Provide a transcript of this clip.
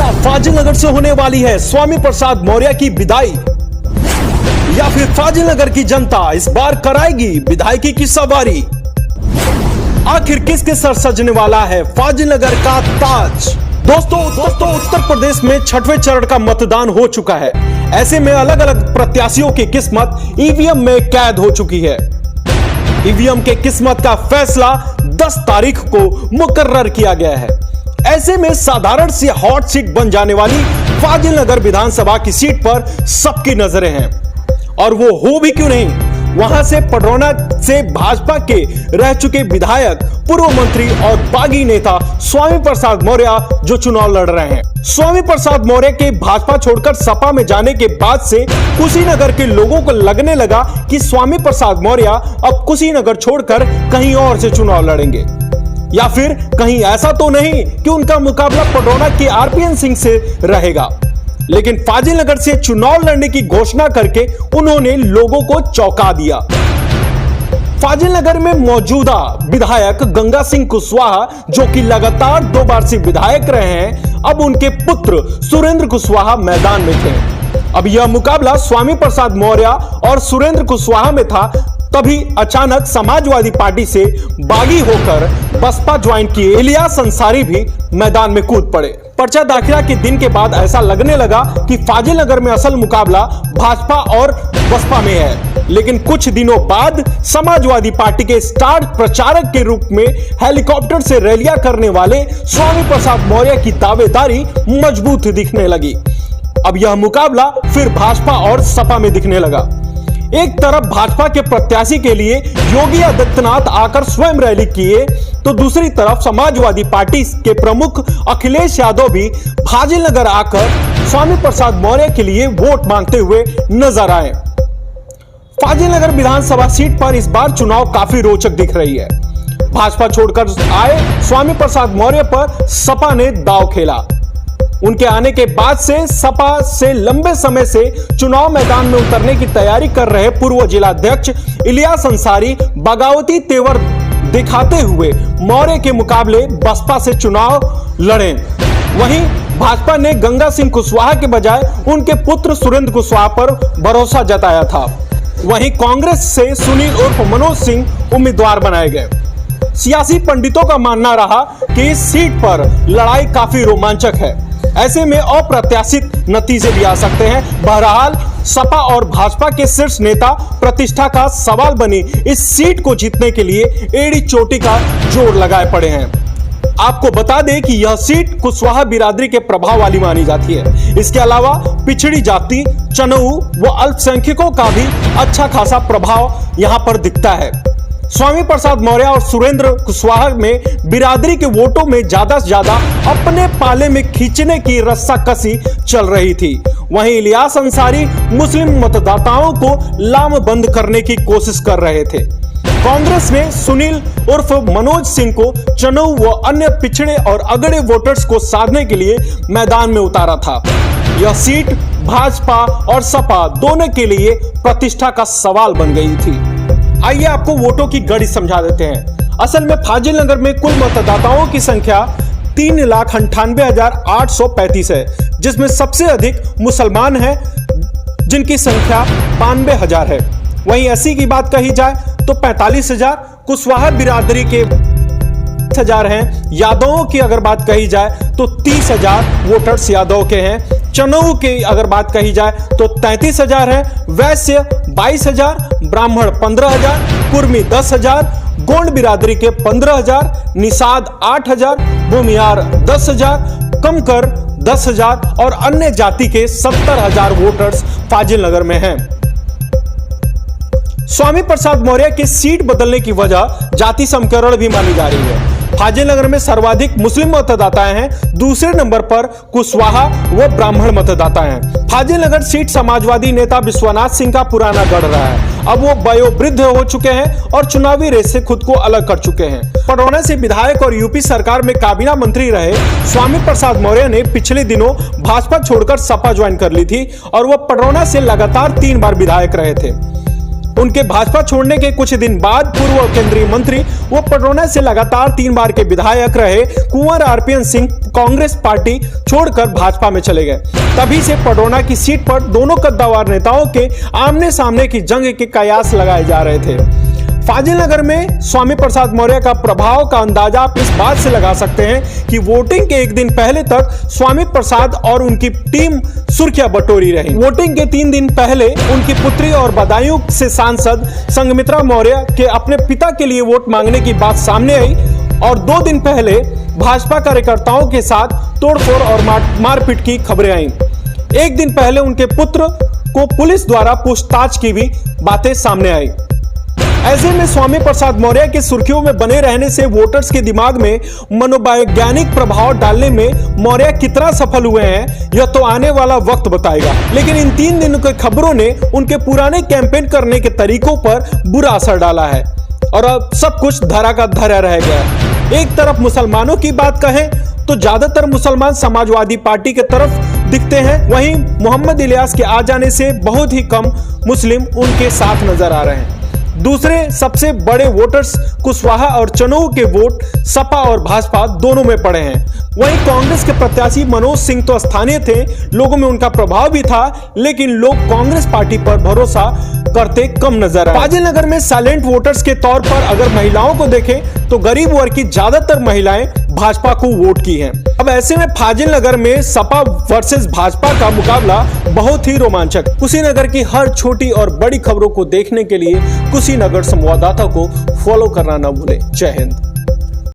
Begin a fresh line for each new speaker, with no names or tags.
क्या फाजिलनगर से होने वाली है स्वामी प्रसाद मौर्य की विदाई, या फिर फाजिलनगर की जनता इस बार कराएगी विधायकी की सवारी? आखिर किसके सर सजने वाला है फाजिलनगर का ताज? दोस्तों उत्तर प्रदेश में छठवें चरण का मतदान हो चुका है। ऐसे में अलग अलग प्रत्याशियों की किस्मत ईवीएम में कैद हो चुकी है। ईवीएम के किस्मत का फैसला 10 तारीख को मुकर्रर किया गया है। ऐसे में साधारण सी हॉट सीट बन जाने वाली फाजिलनगर विधानसभा की सीट पर सबकी नजरें हैं। और वो हो भी क्यों नहीं, वहां से पडरौना से भाजपा के रह चुके विधायक, पूर्व मंत्री और बागी नेता स्वामी प्रसाद मौर्य जो चुनाव लड़ रहे हैं। स्वामी प्रसाद मौर्य के भाजपा छोड़कर सपा में जाने के बाद से कुशीनगर के लोगों को लगने लगा कि स्वामी प्रसाद मौर्य अब कुशीनगर छोड़कर कहीं और से चुनाव लड़ेंगे, या फिर कहीं ऐसा तो नहीं कि उनका मुकाबला पडरौना के आरपीएन सिंह से रहेगा। लेकिन फाजिलनगर से चुनाव लड़ने की घोषणा करके उन्होंने लोगों को चौंका दिया। फाजिलनगर में मौजूदा विधायक गंगा सिंह कुशवाहा, जो कि लगातार 2 बार से विधायक रहे हैं, अब उनके पुत्र सुरेंद्र कुशवाहा मैदान में थे। अब यह मुकाबला स्वामी प्रसाद मौर्य और सुरेंद्र कुशवाहा में था। तभी अचानक समाजवादी पार्टी से बागी होकर बसपा ज्वाइन किए इलियास अंसारी भी मैदान में कूद पड़े। पर्चा दाखिला के दिन के बाद ऐसा लगने लगा कि फाजिलनगर में असल मुकाबला भाजपा और बसपा में है। लेकिन कुछ दिनों बाद समाजवादी पार्टी के स्टार प्रचारक के रूप में हेलीकॉप्टर से रैलियां करने वाले स्वामी प्रसाद मौर्य की दावेदारी मजबूत दिखने लगी। अब यह मुकाबला फिर भाजपा और सपा में दिखने लगा। एक तरफ भाजपा के प्रत्याशी के लिए योगी आदित्यनाथ आकर स्वयं रैली किए, तो दूसरी तरफ समाजवादी पार्टी के प्रमुख अखिलेश यादव भी फाजिलनगर आकर स्वामी प्रसाद मौर्य के लिए वोट मांगते हुए नजर आए। फाजिलनगर विधानसभा सीट पर इस बार चुनाव काफी रोचक दिख रही है। भाजपा छोड़कर आए स्वामी प्रसाद मौर्य पर सपा ने दांव खेला। उनके आने के बाद से सपा से लंबे समय से चुनाव मैदान में उतरने की तैयारी कर रहे पूर्व जिलाध्यक्ष इलियास अंसारी बगावती तेवर दिखाते हुए मौर्य के मुकाबले बसपा से चुनाव लड़े। वहीं भाजपा ने गंगा सिंह कुशवाहा के बजाय उनके पुत्र सुरेंद्र कुशवाहा पर भरोसा जताया था। वहीं कांग्रेस से सुनील उर्फ मनोज सिंह उम्मीदवार बनाए गए। सियासी पंडितों का मानना रहा कि इस सीट पर लड़ाई काफी रोमांचक है। ऐसे में अप्रत्याशित नतीजे भी आ सकते हैं। बहरहाल सपा और भाजपा के शीर्ष नेता प्रतिष्ठा का सवाल बनी इस सीट को जीतने के लिए एड़ी चोटी का जोर लगाए पड़े हैं। आपको बता दें कि यह सीट कुशवाहा बिरादरी के प्रभाव वाली मानी जाती है। इसके अलावा पिछड़ी जाति, चनऊ व अल्पसंख्यकों का भी अच्छा खासा प्रभाव यहां पर दिखता है। स्वामी प्रसाद मौर्य और सुरेंद्र कुशवाहा में बिरादरी के वोटों में ज्यादा से ज्यादा अपने पाले में खींचने की रस्साकसी चल रही थी। वहीं इलियास अंसारी मुस्लिम मतदाताओं को लामबंद करने की कोशिश कर रहे थे। कांग्रेस ने सुनील उर्फ मनोज सिंह को चनऊ व अन्य पिछड़े और अगड़े वोटर्स को साधने के लिए मैदान में उतारा था। यह सीट भाजपा और सपा दोनों के लिए प्रतिष्ठा का सवाल बन गई थी। आइए आपको वोटों की गणित समझा देते हैं। असल में फाजिलनगर में कुल मतदाताओं की संख्या 3,98,835 है, जिसमें सबसे अधिक मुसलमान हैं जिनकी संख्या 92,000 है। वहीं एससी की बात कही जाए तो 45,000, कुशवाहा बिरादरी के 30,000 हैं। यादवों की अगर बात कही जाए तो 30,000 वोटर्स यादव के हैं। चनऊ की अगर बात कही जाए तो 33,000 है। वैश्य 22,000, ब्राह्मण 15,000, कुर्मी 10,000, गोंड बिरादरी के 15,000, निषाद 8,000, भूमियार 10,000, कमकर 10,000 और अन्य जाति के 70,000 वोटर्स फाजिलनगर में हैं। स्वामी प्रसाद मौर्य की सीट बदलने की वजह जाति समीकरण भी मानी जा रही है। फाजिलनगर में सर्वाधिक मुस्लिम मतदाता हैं, दूसरे नंबर पर कुशवाहा व ब्राह्मण मतदाता हैं। फाजिलनगर सीट समाजवादी नेता विश्वनाथ सिंह का पुराना गढ़ रहा है। अब वो वयोवृद्ध हो चुके हैं और चुनावी रेस से खुद को अलग कर चुके हैं। पडरौना से विधायक और यूपी सरकार में काबीना मंत्री रहे स्वामी प्रसाद मौर्य ने पिछले दिनों भाजपा छोड़कर सपा ज्वाइन कर ली थी और वह पडरौना से लगातार 3 बार विधायक रहे थे। उनके भाजपा छोड़ने के कुछ दिन बाद पूर्व केंद्रीय मंत्री वो पडरौना से लगातार 3 बार के विधायक रहे कुंवर आरपीएन सिंह कांग्रेस पार्टी छोड़कर भाजपा में चले गए। तभी से पडरौना की सीट पर दोनों कद्दावर नेताओं के आमने सामने की जंग के कयास लगाए जा रहे थे। फाजिल नगर में स्वामी प्रसाद मौर्य का प्रभाव का अंदाजा आप इस बात से लगा सकते हैं कि वोटिंग के एक दिन पहले तक स्वामी प्रसाद और उनकी टीम सुर्खियां बटोरी रही। वोटिंग के 3 दिन पहले उनकी पुत्री और बदायूं से सांसद संघमित्रा मौर्य के अपने पिता के लिए वोट मांगने की बात सामने आई और 2 दिन पहले भाजपा कार्यकर्ताओं के साथ तोड़फोड़ और मारपीट की खबरें आई। एक दिन पहले उनके पुत्र को पुलिस द्वारा पूछताछ की भी बातें सामने आई। ऐसे में स्वामी प्रसाद मौर्य के सुर्खियों में बने रहने से वोटर्स के दिमाग में मनोवैज्ञानिक प्रभाव डालने में मौर्य कितना सफल हुए हैं यह तो आने वाला वक्त बताएगा। लेकिन इन 3 दिनों के खबरों ने उनके पुराने कैंपेन करने के तरीकों पर बुरा असर डाला है और अब सब कुछ धरा का धरा रह गया। एक तरफ मुसलमानों की बात कहें तो ज्यादातर मुसलमान समाजवादी पार्टी के तरफ दिखते हैं, वहीं मोहम्मद इलियास के आ जाने से बहुत ही कम मुस्लिम उनके साथ नजर आ रहे हैं। दूसरे सबसे बड़े वोटर्स कुशवाहा और चनोऊ के वोट सपा और भाजपा दोनों में पड़े हैं। वहीं कांग्रेस के प्रत्याशी मनोज सिंह तो स्थानीय थे, लोगों में उनका प्रभाव भी था, लेकिन लोग कांग्रेस पार्टी पर भरोसा करते कम नजर आए। फाजिल नगर में साइलेंट वोटर्स के तौर पर अगर महिलाओं को देखें तो गरीब वर्ग की ज्यादातर महिलाएं भाजपा को वोट की हैं। अब ऐसे में फाजिल नगर में सपा वर्सेस भाजपा का मुकाबला बहुत ही रोमांचक। कुशीनगर की हर छोटी और बड़ी खबरों को देखने के लिए कुशीनगर संवाददाता को फॉलो करना न भूलें। जय हिंद।